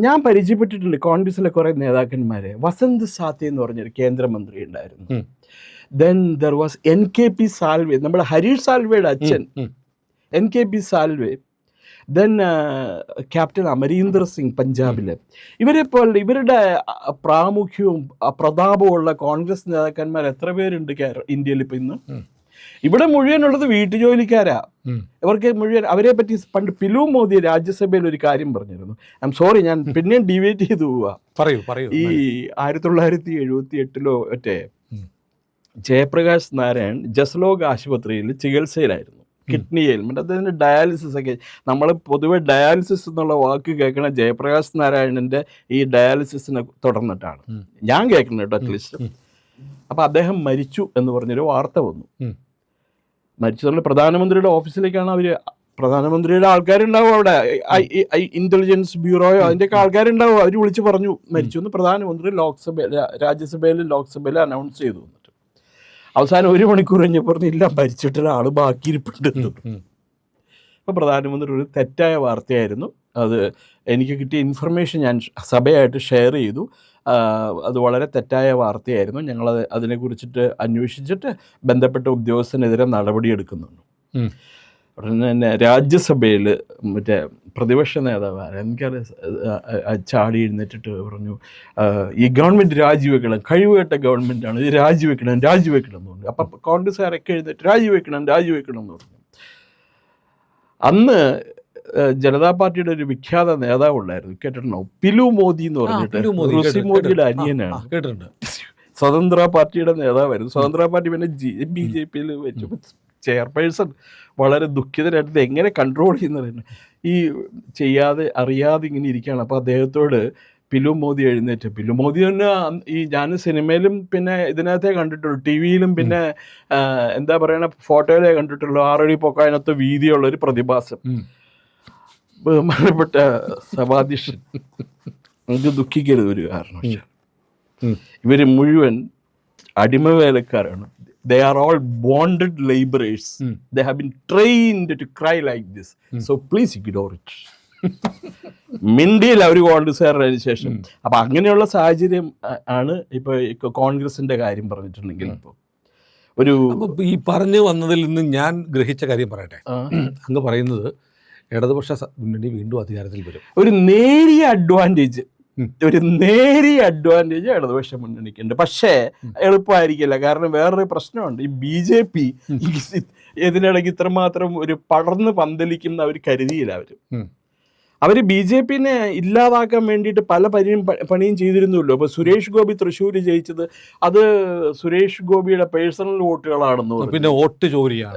ഞാൻ പരിചയപ്പെട്ടിട്ടുണ്ട് കോൺഗ്രസിലെ കുറെ നേതാക്കന്മാരെ. വസന്ത് സാത്തി എന്ന് പറഞ്ഞൊരു കേന്ദ്രമന്ത്രി ഉണ്ടായിരുന്നു. Then there was NKP Salve, നമ്മുടെ ഹരീഷ് സാൽവയുടെ അച്ഛൻ NKP Salve. Then captain Amarinder Singh പഞ്ചാബിലെ. ഇവരുടെ പ്രാമുഖ്യവും പ്രതാപമുള്ള കോൺഗ്രസ് നേതാക്കന്മാർ എത്ര പേരുണ്ട് ഇന്ത്യയിൽ ഇപ്പം ഇന്ന്? ഇവിടെ മുഴുവനുള്ളത് വീട്ടുജോലിക്കാരാ. ഇവർക്ക് മുഴുവൻ അവരെ പറ്റി പണ്ട് പിലു മോദി രാജ്യസഭയിൽ ഒരു കാര്യം പറഞ്ഞിരുന്നു. ഐ എം സോറി, ഞാൻ പിന്നെയും ഡിവേറ്റ് ചെയ്തു പോവാ. ഈ 1978 മറ്റേ ജയപ്രകാശ് നാരായൺ ജസ്ലോഗ് ആശുപത്രിയിൽ ചികിത്സയിലായിരുന്നു. കിഡ്നി എയിൽമെൻറ്റ്, അദ്ദേഹത്തിൻ്റെ ഡയാലിസിസ് ഒക്കെ. നമ്മൾ പൊതുവെ ഡയാലിസിസ് എന്നുള്ള വാക്ക് കേൾക്കണ ജയപ്രകാശ് നാരായണൻ്റെ ഈ ഡയാലിസിസിനെ തുടർന്നിട്ടാണ് ഞാൻ കേൾക്കുന്നത് കേട്ടോ, അറ്റ്ലീസ്റ്റ്. അപ്പോൾ അദ്ദേഹം മരിച്ചു എന്ന് പറഞ്ഞൊരു വാർത്ത വന്നു. മരിച്ചതുകൊണ്ട് പ്രധാനമന്ത്രിയുടെ ഓഫീസിലേക്കാണ് അവർ, പ്രധാനമന്ത്രിയുടെ ആൾക്കാരുണ്ടാവും അവിടെ, ഇന്റലിജൻസ് ബ്യൂറോയോ അതിൻ്റെയൊക്കെ ആൾക്കാരുണ്ടാവും. അവർ വിളിച്ച് പറഞ്ഞു മരിച്ചു എന്ന്. പ്രധാനമന്ത്രി ലോക്സഭയിൽ അനൗൺസ് ചെയ്തു. അവസാനം 1 മണിക്കൂർ കഴിഞ്ഞപ്പോൾ ഇല്ല, ഭരിച്ചിട്ടുള്ള ആൾ ബാക്കിയിരിപ്പുണ്ട്. അപ്പോൾ പ്രധാനമന്ത്രി ഒരു തെറ്റായ വാർത്തയായിരുന്നു അത് എനിക്ക് കിട്ടിയ ഇൻഫർമേഷൻ ഞാൻ സഭയായിട്ട് ഷെയർ ചെയ്തു. അത് വളരെ തെറ്റായ വാർത്തയായിരുന്നു. ഞങ്ങളത് അതിനെക്കുറിച്ചിട്ട് അന്വേഷിച്ചിട്ട് ബന്ധപ്പെട്ട ഉദ്യോഗസ്ഥനെതിരെ നടപടിയെടുക്കുന്നുണ്ട്. ഉടനെ തന്നെ രാജ്യസഭയിൽ മറ്റേ പ്രതിപക്ഷ നേതാവ് എനിക്കറിയാം ചാടി എഴുന്നേറ്റിട്ട് പറഞ്ഞു, ഈ ഗവൺമെൻറ് രാജിവെക്കണം, കഴിവുകെട്ട ഗവൺമെൻറ്റാണ്, ഇത് രാജിവെക്കണം എന്ന് പറഞ്ഞു. അപ്പം കോൺഗ്രസ്സുകാരൊക്കെ എഴുന്നേറ്റ് രാജിവെക്കണം എന്ന് പറഞ്ഞു. അന്ന് ജനതാ പാർട്ടിയുടെ ഒരു വിഖ്യാത നേതാവ് ഉണ്ടായിരുന്നു, കേട്ടിട്ടുണ്ടോ? പിലു മോദി എന്ന് പറഞ്ഞിട്ട്, ഋഷി മോദിയുടെ അനിയനാണ്. കേട്ടിട്ടുണ്ട്. സ്വതന്ത്ര പാർട്ടിയുടെ നേതാവായിരുന്നു. സ്വതന്ത്ര പാർട്ടി പിന്നെ BJP വെച്ചു. ചെയർപേഴ്സൺ വളരെ ദുഃഖിതരായിട്ട് എങ്ങനെ കൺട്രോൾ ചെയ്യുന്നത്, ഈ അറിയാതെ ഇങ്ങനെ ഇരിക്കുകയാണ്. അപ്പോൾ അദ്ദേഹത്തോട് പിലു മോദി എഴുന്നേറ്റ്, പിലു മോദി തന്നെ ഞാൻ സിനിമയിലും പിന്നെ ഇതിനകത്തേ കണ്ടിട്ടുള്ളൂ, TV-യിലും പിന്നെ എന്താ പറയണ ഫോട്ടോയിലേ കണ്ടിട്ടുള്ളൂ. 6 അടി പൊക്കാനത്ത് വീതിയുള്ള ഒരു പ്രതിഭാസം. ബഹുമാനപ്പെട്ട സഭാധ്യക്ഷൻ, നമുക്ക് ദുഃഖിക്കരുത് ഒരു കാരണവശാലും. ഇവർ മുഴുവൻ അടിമവേലക്കാരാണ്. They are all bonded laborers. They have been trained to cry like this. So please ignore it. മിണ്ടിയില്ല അവർ കോൺഗ്രസ്സുകാരുടെ ശേഷം. അപ്പം അങ്ങനെയുള്ള സാഹചര്യം ആണ് ഇപ്പോൾ കോൺഗ്രസിൻ്റെ കാര്യം പറഞ്ഞിട്ടുണ്ടെങ്കിൽ ഇപ്പോൾ ഒരു ഈ പറഞ്ഞു വന്നതിൽ നിന്ന് ഞാൻ ഗ്രഹിച്ച കാര്യം പറയട്ടെ. അങ്ങ് പറയുന്നത് ഇടതുപക്ഷ മുന്നണി വീണ്ടും അധികാരത്തിൽ വരും. ഒരു നേരിയ അഡ്വാൻറ്റേജ് ഇടതുപക്ഷ മുന്നണിക്കുണ്ട്. പക്ഷേ എളുപ്പമായിരിക്കില്ല. കാരണം വേറൊരു പ്രശ്നമുണ്ട്. ഈ BJP ഇതിനിടയ്ക്ക് ഇത്രമാത്രം ഒരു പടർന്ന് പന്തലിക്കുന്ന അവർ കരുതിയില്ല. അവർ BJP-നെ ഇല്ലാതാക്കാൻ വേണ്ടിയിട്ട് പല പണിയും ചെയ്തിരുന്നല്ലോ. അപ്പോൾ സുരേഷ് ഗോപി തൃശ്ശൂർ ജയിച്ചത് അത് സുരേഷ് ഗോപിയുടെ പേഴ്സണൽ വോട്ടുകളാണെന്ന്, പിന്നെ വോട്ട് ചോരിയാണ്.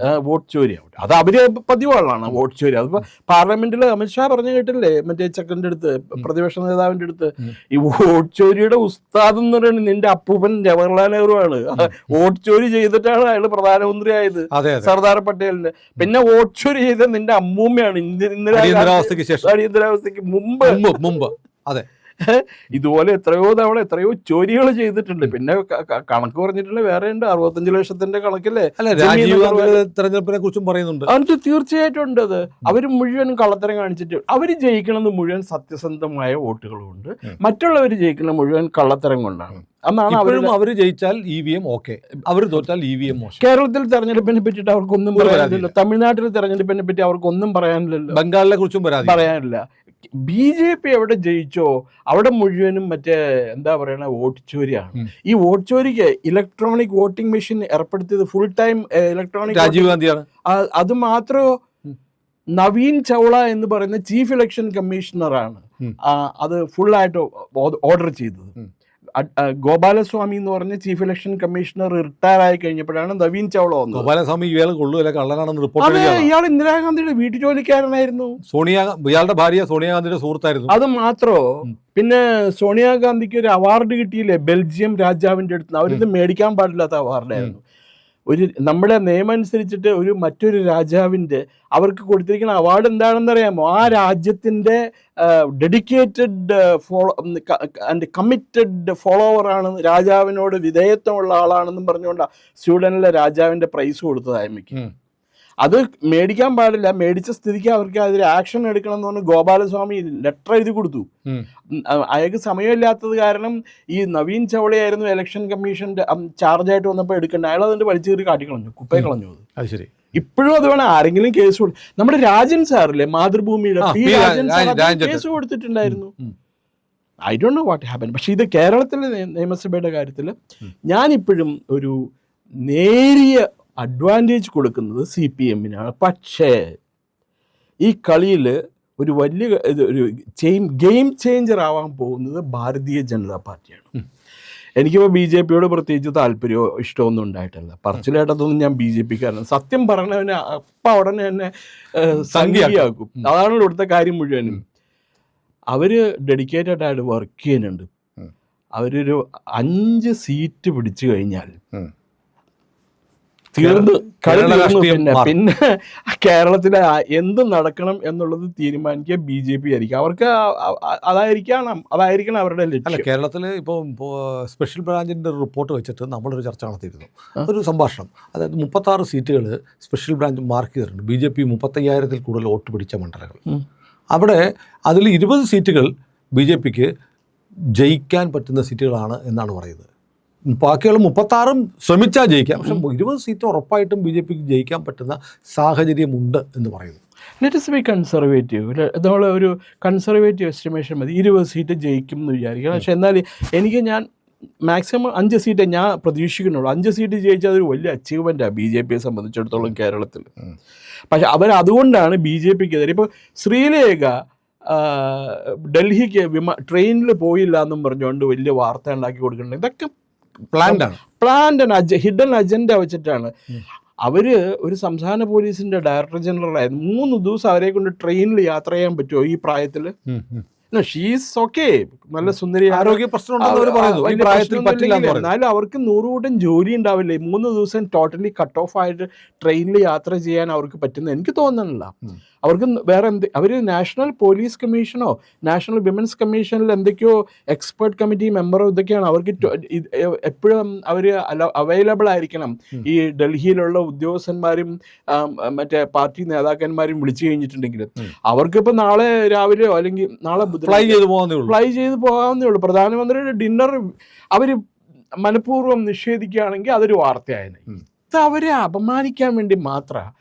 അത് അവര് പതിവാളാണ് വോട്ട് ചോരി. അതിപ്പോൾ പാർലമെന്റിൽ അമിത്ഷാ പറഞ്ഞു കേട്ടില്ലേ, മറ്റേ ചെക്കൻ്റെ അടുത്ത്, പ്രതിപക്ഷ നേതാവിൻ്റെ അടുത്ത്, ഈ വോട്ട് ചോരിയുടെ ഉസ്താദ് എന്ന് പറയുന്നത് നിന്റെ അപ്പൂപ്പൻ ജവഹർലാൽ നെഹ്റു ആണ്. വോട്ട് ചോരി ചെയ്തിട്ടാണ് അയാൾ പ്രധാനമന്ത്രി ആയത്, സർദാർ പട്ടേലിന്. പിന്നെ വോട്ട് ചോരി ചെയ്ത നിന്റെ അമ്മൂമ്മയാണ് അടിയന്തരാവസ്ഥയ്ക്ക് മുമ്പ്. അതെ, ഇതുപോലെ എത്രയോ തവണ എത്രയോ ചോരികൾ ചെയ്തിട്ടുണ്ട്. പിന്നെ കണക്ക് പറഞ്ഞിട്ടുണ്ട്, വേറെ ഉണ്ട് 65 ലക്ഷത്തിന്റെ കണക്കല്ലേ. തെരഞ്ഞെടുപ്പിനെ കുറിച്ചും പറയുന്നുണ്ട്. അതിന് തീർച്ചയായിട്ടും ഉണ്ട്. അത് അവർ മുഴുവൻ കള്ളത്തരം കാണിച്ചിട്ട് അവർ ജയിക്കണമെന്ന് മുഴുവൻ സത്യസന്ധമായ വോട്ടുകളുണ്ട്, മറ്റുള്ളവർ ജയിക്കുന്ന മുഴുവൻ കള്ളത്തരം കൊണ്ടാണ്. അന്നാണ് അവർ ജയിച്ചാൽ EVM ഓക്കെ, അവർ തോറ്റാൽ EVM മോശം. കേരളത്തിൽ തെരഞ്ഞെടുപ്പിനെ പറ്റിയിട്ട് അവർക്കൊന്നും പറയാനില്ലല്ലോ. തമിഴ്നാട്ടിലെ തെരഞ്ഞെടുപ്പിനെ പറ്റി അവർക്കൊന്നും പറയാനില്ലല്ലോ. ബംഗാളിനെ കുറിച്ചും പറയാനില്ല. BJP എവിടെ ജയിച്ചോ അവിടെ മുഴുവനും മറ്റേ എന്താ പറയണ വോട്ട് ചോരിയാണ്. ഈ വോട്ട് ചോരിക്ക് ഇലക്ട്രോണിക് വോട്ടിംഗ് മെഷീൻ ഏർപ്പെടുത്തിയത് ഫുൾ ടൈം ഇലക്ട്രോണിക് രാജീവ് ഗാന്ധിയാണ്. അത് മാത്രമോ നവീൻ ചൗള എന്ന് പറയുന്ന ചീഫ് ഇലക്ഷൻ കമ്മീഷണറാണ് അത് ഫുള്ളായിട്ട് ഓർഡർ ചെയ്തത്. ഗോപാലസ്വാമി എന്ന് പറഞ്ഞ ചീഫ് ഇലക്ഷൻ കമ്മീഷണർ റിട്ടയർ ആയി കഴിഞ്ഞപ്പോഴാണ് നവീൻ ചൗള വന്നത്. ഗോപാലസ്വാമി ഇയാൾ കൊള്ളൂല, കള്ളനാണെന്ന് റിപ്പോർട്ട്. ഇയാൾ ഇന്ദിരാഗാന്ധിയുടെ വീട്ടു ജോലിക്കാരനായിരുന്നു. ഇയാളുടെ ഭാര്യ സോണിയാഗാന്ധിയുടെ സുഹൃത്തായിരുന്നു. അത് മാത്രോ, പിന്നെ സോണിയാഗാന്ധിക്ക് ഒരു അവാർഡ് കിട്ടിയില്ലേ ബെൽജിയം രാജാവിൻ്റെ അടുത്ത്. അവരിത് മേടിക്കാൻ പാടില്ലാത്ത അവാർഡായിരുന്നു. നമ്മുടെ നിയമം അനുസരിച്ചിട്ട് മറ്റൊരു രാജാവിൻ്റെ അവർക്ക് കൊടുത്തിരിക്കുന്ന അവാർഡ് എന്താണെന്ന് അറിയാമോ? ആ രാജ്യത്തിൻ്റെ ഡെഡിക്കേറ്റഡ് ആൻഡ് കമ്മിറ്റഡ് ഫോളോവറാണ്, രാജാവിനോട് വിധേയത്വമുള്ള ആളാണെന്നും പറഞ്ഞുകൊണ്ടാണ് സ്വീഡനിലെ രാജാവിൻ്റെ പ്രൈസ് കൊടുത്തത് അമ്മയ്ക്ക്. അത് മേടിക്കാൻ പാടില്ല. മേടിച്ച സ്ഥിതിക്ക് അവർക്ക് അതിൽ ആക്ഷൻ എടുക്കണം എന്ന് പറഞ്ഞ് ഗോപാലസ്വാമി ലെറ്റർ എഴുതി കൊടുത്തു. അയാൾക്ക് സമയമില്ലാത്തത് കാരണം ഈ നവീൻ ചൗളയായിരുന്നു ഇലക്ഷൻ കമ്മീഷൻ്റെ ചാർജായിട്ട് വന്നപ്പോൾ എടുക്കേണ്ട. അയാൾ അതിൻ്റെ വലിച്ചു കയറി കാട്ടിക്കളഞ്ഞു, കുപ്പയെ കളഞ്ഞു. അത് ശരി. ഇപ്പോഴും അത് വേണം ആരെങ്കിലും കേസ് കൊടുക്കും. നമ്മുടെ രാജൻ സാറില്ലേ, മാതൃഭൂമിയുടെ കേസ് കൊടുത്തിട്ടുണ്ടായിരുന്നു. I don't know what happen. പക്ഷേ ഇത് കേരളത്തിലെ നിയമസഭയുടെ കാര്യത്തിൽ ഞാനിപ്പോഴും ഒരു നേരിയ അഡ്വാൻറ്റേജ് കൊടുക്കുന്നത് CPM-നാണ്. പക്ഷേ ഈ കളിയിൽ ഒരു വലിയ ഒരു ഗെയിം ചേഞ്ചർ ആവാൻ പോകുന്നത് ഭാരതീയ ജനതാ പാർട്ടിയാണ്. എനിക്കിപ്പോൾ BJP-യോട് പ്രത്യേകിച്ച് താല്പര്യമോ ഇഷ്ടമൊന്നും ഉണ്ടായിട്ടല്ല. പറച്ചിലേട്ടതൊന്നും ഞാൻ BJP-ക്കാരനാണ്. സത്യം പറഞ്ഞവന് അപ്പം ഉടനെ തന്നെ സംഖ്യയാക്കും. അതാണല്ലോ ഇവിടുത്തെ കാര്യം മുഴുവനും. അവർ ഡെഡിക്കേറ്റഡ് ആയിട്ട് വർക്ക് ചെയ്യുന്നുണ്ട്. അവരൊരു 5 സീറ്റ് പിടിച്ചു കഴിഞ്ഞാൽ പിന്നെ കേരളത്തിലെ എന്ത് നടക്കണം എന്നുള്ളത് തീരുമാനിക്കുക BJP ആയിരിക്കും. അവർക്ക് അതായിരിക്കണം അവരുടെ ലക്ഷ്യം. കേരളത്തിൽ ഇപ്പോൾ സ്പെഷ്യൽ ബ്രാഞ്ചിൻ്റെ റിപ്പോർട്ട് വെച്ചിട്ട് നമ്മളൊരു ചർച്ച നടത്തിയിരുന്നു, ഒരു സംഭാഷണം. അതായത് 36 സീറ്റുകൾ സ്പെഷ്യൽ ബ്രാഞ്ച് മാർക്ക് ചെയ്തിട്ടുണ്ട്. BJP 35,000-ൽ കൂടുതൽ വോട്ട് പിടിച്ച മണ്ഡലങ്ങൾ. അവിടെ അതിൽ 20 സീറ്റുകൾ BJPക്ക് ജയിക്കാൻ പറ്റുന്ന സീറ്റുകളാണ് എന്നാണ് പറയുന്നത്. ബാക്കിയുള്ള 36 ശ്രമിച്ചാൽ ജയിക്കാം, പക്ഷെ 20 സീറ്റ് ഉറപ്പായിട്ടും BJPക്ക് ജയിക്കാൻ പറ്റുന്ന സാഹചര്യമുണ്ട് എന്ന് പറയുന്നു. Let's be conservative. നമ്മൾ ഒരു കൺസർവേറ്റീവ് എസ്റ്റിമേഷൻ മതി. 20 സീറ്റ് ജയിക്കും എന്ന് വിചാരിക്കണം. പക്ഷെ എന്നാൽ ഞാൻ മാക്സിമം 5 സീറ്റേ ഞാൻ പ്രതീക്ഷിക്കുന്നുള്ളൂ. 5 സീറ്റ് ജയിച്ചാൽ അതൊരു വലിയ അച്ചീവ്മെൻറ്റാണ് BJPയെ സംബന്ധിച്ചിടത്തോളം കേരളത്തിൽ. പക്ഷെ അതുകൊണ്ടാണ് BJPക്കെതിരെ ഇപ്പോൾ ശ്രീലേഖ ഡൽഹിക്ക് ട്രെയിനിൽ പോയില്ല എന്നും പറഞ്ഞുകൊണ്ട് വലിയ വാർത്ത ഉണ്ടാക്കി കൊടുക്കുന്നുണ്ട്. ഇതൊക്കെ പ്ലാൻഡ് ഹിഡൻ അജണ്ട വെച്ചിട്ടാണ്. അവർ ഒരു സംസ്ഥാന പോലീസിൻ്റെ ഡയറക്ടർ ജനറലായിരുന്നു. 3 ദിവസം അവരെ കൊണ്ട് ട്രെയിനിൽ യാത്ര ചെയ്യാൻ പറ്റുമോ ഈ പ്രായത്തിൽ? ഷീസ് ഓക്കെ, നല്ല സുന്ദരി, ആരോഗ്യ പ്രശ്നം, എന്നാലും അവർക്ക് 100 കൂട്ടം ജോലി ഉണ്ടാവില്ലേ? 3 ദിവസം ടോട്ടലി കട്ട് ഓഫ് ആയിട്ട് ട്രെയിനിൽ യാത്ര ചെയ്യാൻ അവർക്ക് പറ്റുന്ന എനിക്ക് തോന്നുന്നില്ല. അവർക്ക് വേറെ അവർ നാഷണൽ പോലീസ് കമ്മീഷനോ നാഷണൽ വിമൻസ് കമ്മീഷനിൽ എന്തൊക്കെയോ എക്സ്പേർട്ട് കമ്മിറ്റി മെമ്പറോ ഇതൊക്കെയാണ്. അവർക്ക് എപ്പോഴും അവർ അവൈലബിൾ ആയിരിക്കണം. ഈ ഡൽഹിയിലുള്ള ഉദ്യോഗസ്ഥന്മാരും മറ്റേ പാർട്ടി നേതാക്കന്മാരും വിളിച്ചു കഴിഞ്ഞിട്ടുണ്ടെങ്കിൽ അവർക്കിപ്പോൾ നാളെ രാവിലെയോ അല്ലെങ്കിൽ നാളെ ഫ്ലൈ ചെയ്ത് പോകാവുന്നേ ഉള്ളൂ. പ്രധാനമന്ത്രിയുടെ ഡിന്നർ അവർ മനഃപൂർവ്വം നിഷേധിക്കുകയാണെങ്കിൽ അതൊരു വാർത്തയായിരുന്നു. ഇത് അവരെ അപമാനിക്കാൻ വേണ്ടി മാത്രമാണ്.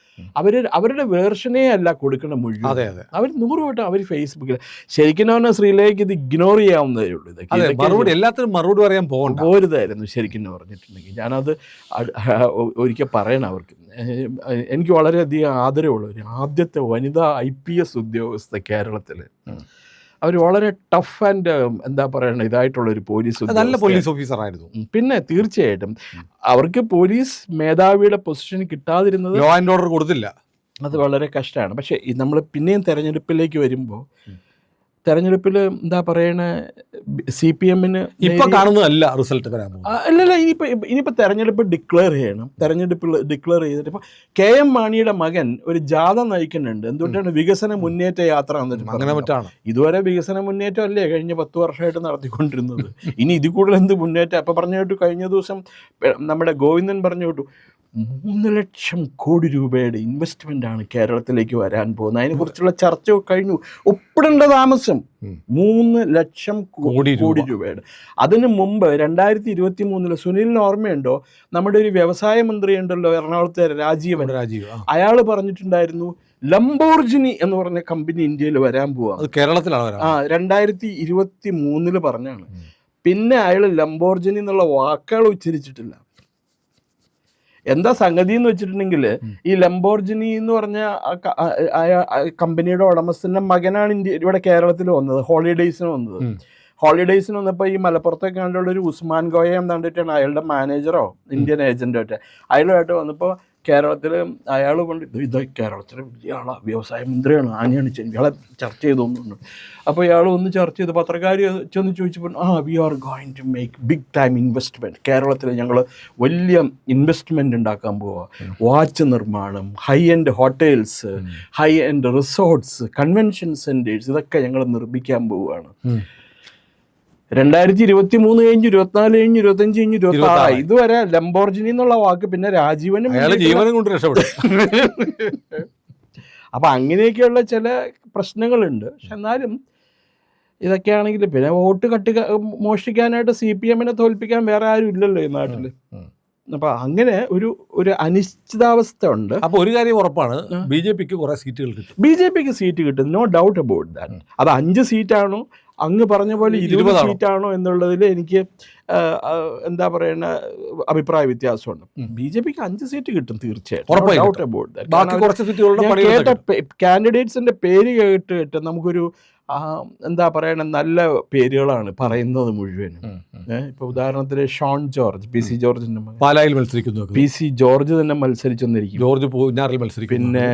അവരുടെ വേർഷനേ അല്ല കൊടുക്കണം മുഴുവൻ. അവർ 100 വട്ടം അവർ ഫേസ്ബുക്കിൽ ശരിക്കും പറഞ്ഞാൽ ശ്രീലേഖയ്ക്ക് ഇത് ഇഗ്നോർ ചെയ്യാവുന്നതേ ഉള്ളൂ. ഇതൊക്കെ എല്ലാത്തിനും മറുപടി പറയാൻ പോരുതായിരുന്നു ശരിക്കും പറഞ്ഞിട്ടുണ്ടെങ്കിൽ. ഞാനത് ഒരിക്കൽ പറയണം അവർക്ക്. എനിക്ക് വളരെയധികം ആദരവുള്ള ഒരു ആദ്യത്തെ വനിതാ IPS ഉദ്യോഗസ്ഥ കേരളത്തിൽ. അവർ വളരെ ടഫ് ആൻഡ് എന്താ പറയണ ഇതായിട്ടുള്ളൊരു നല്ല പോലീസ് ഓഫീസർ ആയിരുന്നു. പിന്നെ തീർച്ചയായിട്ടും അവർക്ക് പോലീസ് മേധാവിയുടെ പൊസിഷൻ കിട്ടാതിരുന്നത്, ലോ ആൻഡ് ഓർഡർ കൊടുത്തില്ല, അത് വളരെ കഷ്ടമാണ്. പക്ഷേ നമ്മൾ പിന്നെയും തെരഞ്ഞെടുപ്പിലേക്ക് വരുമ്പോൾ തെരഞ്ഞെടുപ്പിൽ എന്താ പറയണ CPMന് ഇപ്പൊ കാണുന്നതല്ല റിസൾട്ട് വരാൻ പോകുന്നത്. അല്ലല്ല, ഇനിയിപ്പോൾ തെരഞ്ഞെടുപ്പ് ഡിക്ലെയർ ചെയ്യണം. തെരഞ്ഞെടുപ്പിൽ ഡിക്ലെയർ ചെയ്തിട്ട് ഇപ്പോൾ KM മാണിയുടെ മകൻ ഒരു ജാഥ നയിക്കുന്നുണ്ട്. എന്തുകൊണ്ടാണ്? വികസന മുന്നേറ്റ യാത്ര വന്നിട്ട്. ഇതുവരെ വികസന മുന്നേറ്റം അല്ലേ കഴിഞ്ഞ 10 വർഷമായിട്ട് നടത്തിക്കൊണ്ടിരുന്നത്. ഇനി ഇതിൽ കൂടുതൽ എന്ത് മുന്നേറ്റം? അപ്പം പറഞ്ഞു കേട്ടു, കഴിഞ്ഞ ദിവസം നമ്മുടെ ഗോവിന്ദൻ പറഞ്ഞു കേട്ടു 3 ലക്ഷം കോടി രൂപയുടെ ഇൻവെസ്റ്റ്മെൻ്റാണ് കേരളത്തിലേക്ക് വരാൻ പോകുന്നത്. അതിനെക്കുറിച്ചുള്ള ചർച്ച കഴിഞ്ഞു. ഒപ്പിടേണ്ട താമസം 3 ലക്ഷം കോടി രൂപയുടെ. അതിന് മുമ്പ് 2023 സുനിലിന് ഓർമ്മയുണ്ടോ, നമ്മുടെ ഒരു വ്യവസായ മന്ത്രി ഉണ്ടല്ലോ എറണാകുളത്തെ രാജീവൻ, അയാൾ പറഞ്ഞിട്ടുണ്ടായിരുന്നു ലംബോർജിനി എന്ന് പറഞ്ഞ കമ്പനി ഇന്ത്യയിൽ വരാൻ പോവാ. കേരളത്തിലാണ് 2023 പറഞ്ഞാണ്. പിന്നെ അയാൾ ലംബോർജിനി എന്നുള്ള വാക്കുകൾ ഉച്ചരിച്ചിട്ടില്ല. എന്താ സംഗതി എന്ന് വെച്ചിട്ടുണ്ടെങ്കിൽ ഈ ലംബോർജിനി എന്ന് പറഞ്ഞ കമ്പനിയുടെ ഉടമസ്ഥൻ്റെ മകനാണ് ഇവിടെ കേരളത്തിൽ വന്നത്, ഹോളിഡേയ്സിന് വന്നത്. ഹോളിഡേയ്സിന് വന്നപ്പോൾ ഈ മലപ്പുറത്തൊക്കെ കണ്ടുള്ള ഒരു ഉസ്മാൻ ഗോയ കണ്ടിട്ടാണ് അയാളുടെ മാനേജറോ ഇന്ത്യൻ ഏജൻറ്റോ ആയിട്ട് അയാളുമായിട്ട് വന്നപ്പോൾ കേരളത്തിൽ അയാൾ കൊണ്ട് ഇത് കേരളത്തിലെ വലിയ ആളാണ്, വ്യവസായ മന്ത്രിയാണ്, ആനയാണ്, ഇയാളെ ചർച്ച ചെയ്തു തോന്നുന്നു. അപ്പോൾ ഇയാൾ ഒന്ന് ചർച്ച ചെയ്ത് പത്രക്കാർ ചെന്ന് ചോദിച്ചപ്പോൾ we are going to make big time investment, കേരളത്തിൽ ഞങ്ങൾ വലിയ ഇൻവെസ്റ്റ്മെൻറ്റ് ഉണ്ടാക്കാൻ പോവുക, വാച്ച് നിർമ്മാണം, high end hotels, high end resorts, convention centres, ഇതൊക്കെ ഞങ്ങൾ നിർമ്മിക്കാൻ പോവുകയാണ്. 2023 കഴിഞ്ഞ് 24 കഴിഞ്ഞ് 25 കഴിഞ്ഞ് 26 ഇതുവരെ ലംബോർജിനി എന്നുള്ള വാക്ക് പിന്നെ രാജീവനും ജീവനും കൊണ്ട് രക്ഷപ്പെടും. അപ്പം അങ്ങനെയൊക്കെയുള്ള ചില പ്രശ്നങ്ങളുണ്ട്. പക്ഷെ എന്നാലും ഇതൊക്കെയാണെങ്കിൽ പിന്നെ വോട്ട് മോഷ്ടിക്കാനായിട്ട് CPMനെ തോൽപ്പിക്കാൻ വേറെ ആരും ഇല്ലല്ലോ ഈ നാട്ടിൽ. അപ്പം അങ്ങനെ ഒരു അനിശ്ചിതാവസ്ഥ ഉണ്ട്. അപ്പോൾ ഒരു കാര്യം ഉറപ്പാണ്, BJPക്ക് കുറേ സീറ്റുകൾ കിട്ടും. BJPക്ക് സീറ്റ് കിട്ടും, നോ ഡൗട്ട് അബൌട്ട് ദാറ്റ്. അത് 5 സീറ്റാണോ അങ്ങ് പറഞ്ഞ പോലെ 20 സീറ്റാണോ എന്നുള്ളതിൽ എനിക്ക് എന്താ പറയുന്ന അഭിപ്രായ വ്യത്യാസമുണ്ട്. BJPക്ക് 5 സീറ്റ് കിട്ടും തീർച്ചയായിട്ടും, ഡൗട്ട് അബൌട്ട് ദാറ്റ്. കേട്ട കാൻഡിഡേറ്റ്സിന്റെ പേര് കേട്ട് നമുക്കൊരു എന്താ പറയണ നല്ല പേരുകളാണ് പറയുന്നത് മുഴുവനും. ഇപ്പൊ ഉദാഹരണത്തിന് ഷോൺ ജോർജ്, PC ജോർജിന്റെ പാലായിൽ മത്സരിക്കുന്നു, PC ജോർജ് തന്നെ മത്സരിച്ചെന്നിരിക്കും, ജോർജ് പൂഞ്ഞാറിൽ മത്സരിക്കും. പിന്നെ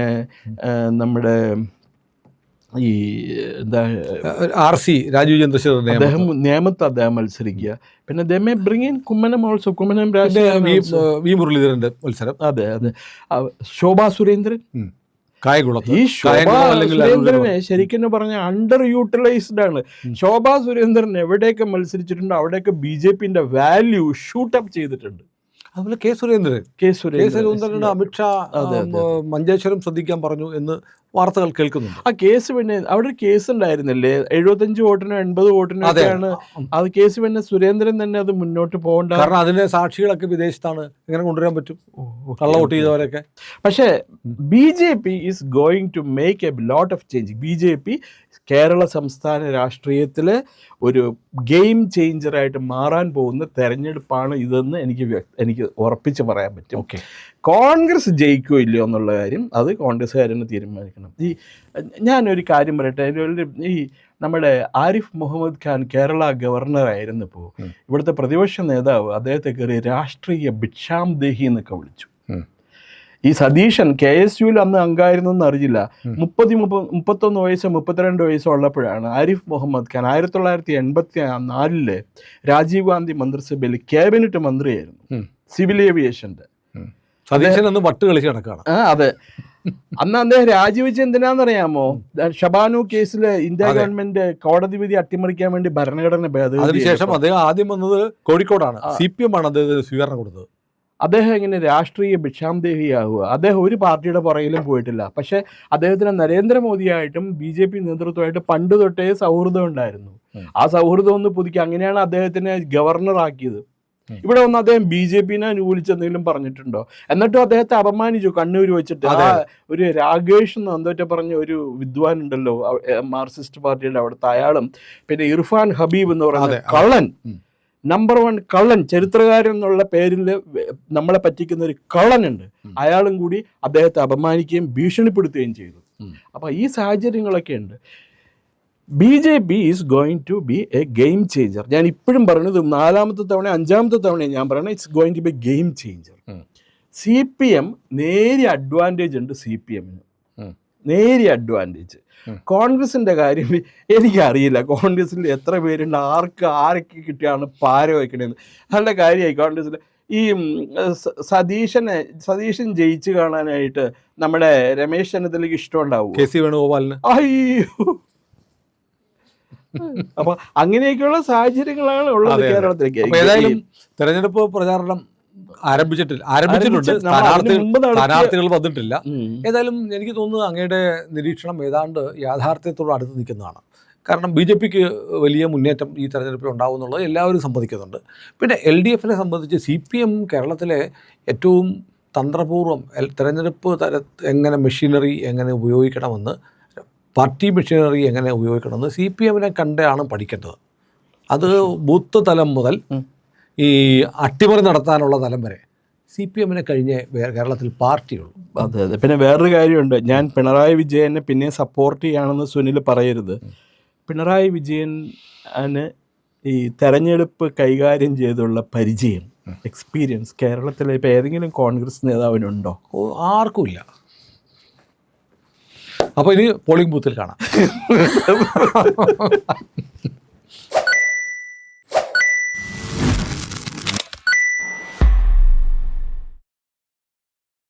നമ്മുടെ ഈ എന്താ RC രാജീവ് ചന്ദ്രശേഖർ അദ്ദേഹം മത്സരിക്കുക. പിന്നെ കുമ്മനം വി മുരളീധരന്റെ മത്സരം. അതെ. ശോഭാ സുരേന്ദ്രൻ, കായംകുളത്ത്. ഈ ശോഭാ സുരേന്ദ്രനെ ശരിക്കും പറഞ്ഞാൽ അണ്ടർ യൂട്ടിലൈസ്ഡ് ആണ്. ശോഭാ സുരേന്ദ്രൻ എവിടെയൊക്കെ മത്സരിച്ചിട്ടുണ്ടോ അവിടെയൊക്കെ BJPന്റെ വാല്യൂ ഷൂട്ടപ്പ് ചെയ്തിട്ടുണ്ട്. അതുപോലെ കെ സുരേന്ദ്രൻ അമിത്ഷാ മഞ്ചേശ്വരം ശ്രദ്ധിക്കാൻ പറഞ്ഞു എന്ന് വാർത്തകൾ കേൾക്കുന്നുണ്ട്. ആ കേസ് പിന്നെ അവിടെ ഒരു കേസ് ഉണ്ടായിരുന്നില്ലേ, 75 വോട്ടിനോ 80 വോട്ടിനോ ഒക്കെയാണ് അത് കേസ്. പിന്നെ സുരേന്ദ്രൻ തന്നെ അത് മുന്നോട്ട് പോകേണ്ട, കാരണം അതിന്റെ സാക്ഷികളൊക്കെ വിദേശത്താണ്, എങ്ങനെ കൊണ്ടുവരാൻ പറ്റും കള്ള വോട്ട് ചെയ്തവരൊക്കെ. പക്ഷേ BJP is going to make a lot of change. BJP Kerala സംസ്ഥാന രാഷ്ട്രീയത്തിലെ ഒരു ഗെയിം ചേഞ്ചറായിട്ട് മാറാൻ പോകുന്ന തെരഞ്ഞെടുപ്പാണ് ഇതെന്ന് എനിക്ക് ഉറപ്പിച്ച് പറയാൻ പറ്റും. ഓക്കെ, കോൺഗ്രസ് ജയിക്കുമോ ഇല്ലയോ എന്നുള്ള കാര്യം അത് കോൺഗ്രസ്സുകാരന് തീരുമാനിക്കണം. ഞാനൊരു കാര്യം പറയട്ടെ, ഈ നമ്മുടെ ആരിഫ് മുഹമ്മദ് ഖാൻ കേരള ഗവർണറായിരുന്നപ്പോൾ ഇവിടുത്തെ പ്രതിപക്ഷ നേതാവ് അദ്ദേഹത്തെ കയറി രാഷ്ട്രീയ ഭിക്ഷാംദേഹി എന്നൊക്കെ വിളിച്ചു. ഈ സതീശൻ KSUവിൽ അന്ന് അംഗമായിരുന്നെന്ന് അറിയില്ല. 31 വയസ്സോ 32 വയസ്സോ ഉള്ളപ്പോഴാണ് ആരിഫ് മുഹമ്മദ് ഖാൻ 1984 രാജീവ് ഗാന്ധി മന്ത്രിസഭയിൽ ക്യാബിനറ്റ് മന്ത്രിയായിരുന്നു, സിവിൽ ഏവിയേഷൻ്റെ. സതീശൻ ഒന്ന് വട്ട് കളിച്ച് നടക്കുകയാണ്. അതെ. അന്ന് അദ്ദേഹം രാജിവെച്ച് എന്തിനാണെന്നറിയാമോ? ഷബാനു കേസിൽ ഇന്ത്യ ഗവൺമെന്റ് കോടതി വിധി അട്ടിമറിക്കാൻ വേണ്ടി ഭരണഘടന ഭേദഗതി. അതിനുശേഷം അദ്ദേഹം ആദ്യം വന്നത് കോഴിക്കോടാണ്. CPM ആണ് അദ്ദേഹത്തിന് സ്വീകരണം കൊടുത്തത്. അദ്ദേഹം ഇങ്ങനെ രാഷ്ട്രീയ ഭിക്ഷാംദേഹിയാവുക. അദ്ദേഹം ഒരു പാർട്ടിയുടെ പുറകിലും പോയിട്ടില്ല. പക്ഷേ അദ്ദേഹത്തിന് നരേന്ദ്രമോദിയായിട്ടും BJP നേതൃത്വമായിട്ട് പണ്ട് തൊട്ടേ സൗഹൃദം ഉണ്ടായിരുന്നു. ആ സൗഹൃദം ഒന്ന് പുതുക്കി, അങ്ങനെയാണ് അദ്ദേഹത്തിനെ ഗവർണറാക്കിയത്. ഇവിടെ വന്ന് അദ്ദേഹം BJPനെ അനുകൂലിച്ചെന്തെങ്കിലും പറഞ്ഞിട്ടുണ്ടോ? എന്നിട്ടും അദ്ദേഹത്തെ അപമാനിച്ചു കണ്ണൂർ വെച്ചിട്ട്. ഒരു രാകേഷ് എന്ന് എന്തോറ്റെ പറഞ്ഞ ഒരു വിദ്വാൻ ഉണ്ടല്ലോ മാർക്സിസ്റ്റ് പാർട്ടിയുടെ അവിടുത്തെ, അയാളും പിന്നെ ഇർഫാൻ ഹബീബ് എന്ന് പറയുന്ന കള്ളൻ, നമ്പർ 1 കള്ളൻ, ചരിത്രകാരൻ എന്നുള്ള പേരിൽ നമ്മളെ പറ്റിക്കുന്ന ഒരു കള്ളനുണ്ട്, അയാളും കൂടി അദ്ദേഹത്തെ അപമാനിക്കുകയും ഭീഷണിപ്പെടുത്തുകയും ചെയ്തു. അപ്പോൾ ഈ സാഹചര്യങ്ങളൊക്കെ ഉണ്ട്. BJP is going to be a game changer. ഞാൻ ഇപ്പോഴും പറയുന്നത് 4ാമത്തെ തവണ 5ാമത്തെ തവണ ഞാൻ പറയുന്നത് it's going to be game changer. CPM നേരിയ അഡ്വാൻറ്റേജ് ഉണ്ട്, CPMന് നേരിയ അഡ്വാൻറ്റേജ്. കോൺഗ്രസിൻ്റെ കാര്യം എനിക്കറിയില്ല, കോൺഗ്രസിൽ എത്ര പേരുണ്ട്, ആരൊക്കെ കിട്ടിയാണ് പാര വയ്ക്കണേന്ന്. നല്ല കാര്യമായി കോൺഗ്രസിൽ. ഈ സതീശൻ ജയിച്ച് കാണാനായിട്ട് നമ്മുടെ രമേശ് ചെന്നിത്തലയ്ക്ക് ഇഷ്ടമുണ്ടാവും, KC വേണുഗോപാലിന്. അയ്യോ, അപ്പൊ അങ്ങനെയൊക്കെയുള്ള സാഹചര്യങ്ങളാണ് ഉള്ളത് കേരളത്തിലേക്ക്. ഏതായാലും തെരഞ്ഞെടുപ്പ് പ്രചാരണം ആരംഭിച്ചിട്ടുണ്ട്, സ്ഥാനാർത്ഥികൾ വന്നിട്ടില്ല. ഏതായാലും എനിക്ക് തോന്നുന്നത് അങ്ങയുടെ നിരീക്ഷണം ഏതാണ്ട് യാഥാർത്ഥ്യത്തോട് അടുത്ത് നിൽക്കുന്നതാണ്. കാരണം BJPക്ക് വലിയ മുന്നേറ്റം ഈ തെരഞ്ഞെടുപ്പിൽ ഉണ്ടാവുമെന്നുള്ളത് എല്ലാവരും സമ്മതിക്കുന്നുണ്ട്. പിന്നെ LDFനെ സംബന്ധിച്ച് CPM കേരളത്തിലെ ഏറ്റവും തന്ത്രപൂർവ്വം തെരഞ്ഞെടുപ്പ് എങ്ങനെ മെഷീനറി എങ്ങനെ ഉപയോഗിക്കണമെന്ന്, പാർട്ടി മെഷീനറി എങ്ങനെ ഉപയോഗിക്കണമെന്ന് CPMനെ കണ്ടാണ് പഠിക്കേണ്ടത്. അത് ബൂത്ത് തലം മുതൽ ഈ അട്ടിമറി നടത്താനുള്ള തലം വരെ CPMനെ കഴിഞ്ഞേ കേരളത്തിൽ പാർട്ടിയുള്ളൂ. അതെ അതെ. പിന്നെ വേറൊരു കാര്യമുണ്ട്, ഞാൻ പിണറായി വിജയനെ പിന്നെ സപ്പോർട്ട് ചെയ്യുകയാണെന്ന് സുനിൽ പറയരുത്. പിണറായി വിജയന് ഈ തെരഞ്ഞെടുപ്പ് കൈകാര്യം ചെയ്തുള്ള പരിചയം, എക്സ്പീരിയൻസ് കേരളത്തിലെ ഇപ്പോൾ ഏതെങ്കിലും കോൺഗ്രസ് നേതാവിനുണ്ടോ? ആർക്കുമില്ല. അപ്പോൾ ഇനി പോളിംഗ് ബൂത്തിൽ കാണാം.